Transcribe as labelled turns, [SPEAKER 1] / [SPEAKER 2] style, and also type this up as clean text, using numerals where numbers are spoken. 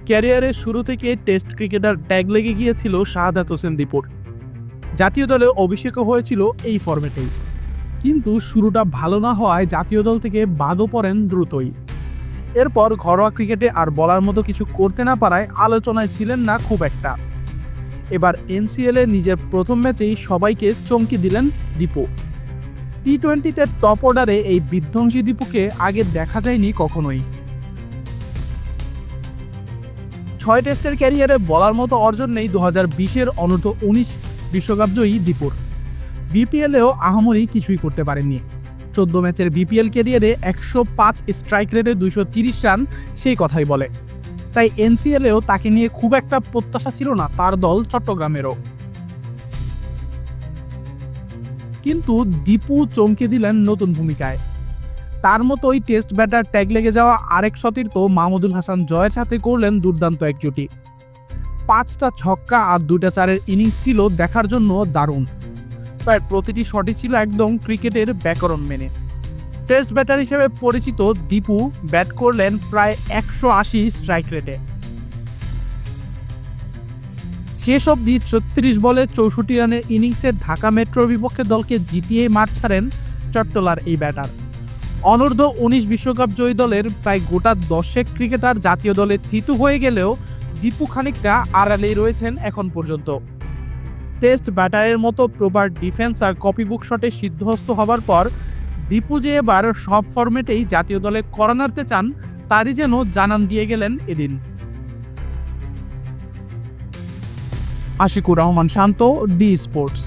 [SPEAKER 1] ক্যারিয়ারের শুরু থেকে টেস্ট ক্রিকেটার ট্যাগ লেগে গিয়েছিল শাহাদাত হোসেন দীপুর। জাতীয় দলে অভিষেকও হয়েছিল এই ফরম্যাটেই, কিন্তু শুরুটা ভালো না হওয়ায় জাতীয় দল থেকে বাদও পড়েন দ্রুতই। এরপর ঘরোয়া ক্রিকেটে আর বলার মতো কিছু করতে না পারায় আলোচনায় ছিলেন না খুব একটা। এবার এনসিএলে নিজের প্রথম ম্যাচেই সবাইকে চমকে দিলেন দীপু। টি-20তে টপ অর্ডারে এই বিধ্বংসী দীপুকে আগে দেখা যায়নি কখনোই। 6 টেস্টের ক্যারিয়ারে বলার মতো অর্জন নেই 2020-এর অনূর্ধ্ব-19 বিশ্বকাপ জয়ী দীপুর। বিপিএলেও আহামরি কিছুই করতে পারেননি। 14 ম্যাচের বিপিএল ক্যারিয়ারে 105 স্ট্রাইক রেটে 230 রান সেই কথাই বলে। তাই এনসিএলেও তাকে নিয়ে খুব একটা প্রত্যাশা ছিল না তার দল চট্টগ্রামেরও। কিন্তু দীপু চমকে দিলেন নতুন ভূমিকায়। তার মতোই টেস্ট ব্যাটার ট্যাগ লেগে যাওয়া আরেক সতীর্থ মাহমুদুল হাসান জয়ের সাথে করলেন দুর্দান্ত এক জুটি। 5টা ছক্কা আর 2টা চারের ইনিংস ছিল দেখার জন্য দারুণ। প্রায় প্রতিটি শটই ছিল একদম ক্রিকেটের ব্যাকরণ মেনে। টেস্ট ব্যাটার হিসেবে পরিচিত দীপু ব্যাট করলেন প্রায় 180 স্ট্রাইক রেটে। শেষ অবধি 36 বলে 64 রানের ইনিংসে ঢাকা মেট্রোর বিপক্ষে দলকে জিতিয়ে মাঠ ছাড়েন চট্টলার এই ব্যাটার। অনূর্ধ্ব-19 বিশ্বকাপ জয়ী দলের প্রায় গোটা 10 ক্রিকেটার জাতীয় দলে থিতু হয়ে গেলেও দীপু খানিকটা আড়ালেই রয়েছেন এখন পর্যন্ত। টেস্ট ব্যাটারের মতো প্রপার ডিফেন্স আর কপিবুক শটে সিদ্ধহস্ত হবার পর দীপু যে এবার সব ফরম্যাটেই জাতীয় দলে কড়া নাড়তে চান তারই যেন জানান দিয়ে গেলেন এদিন। আশিকুর রহমান শান্ত, ডি স্পোর্টস।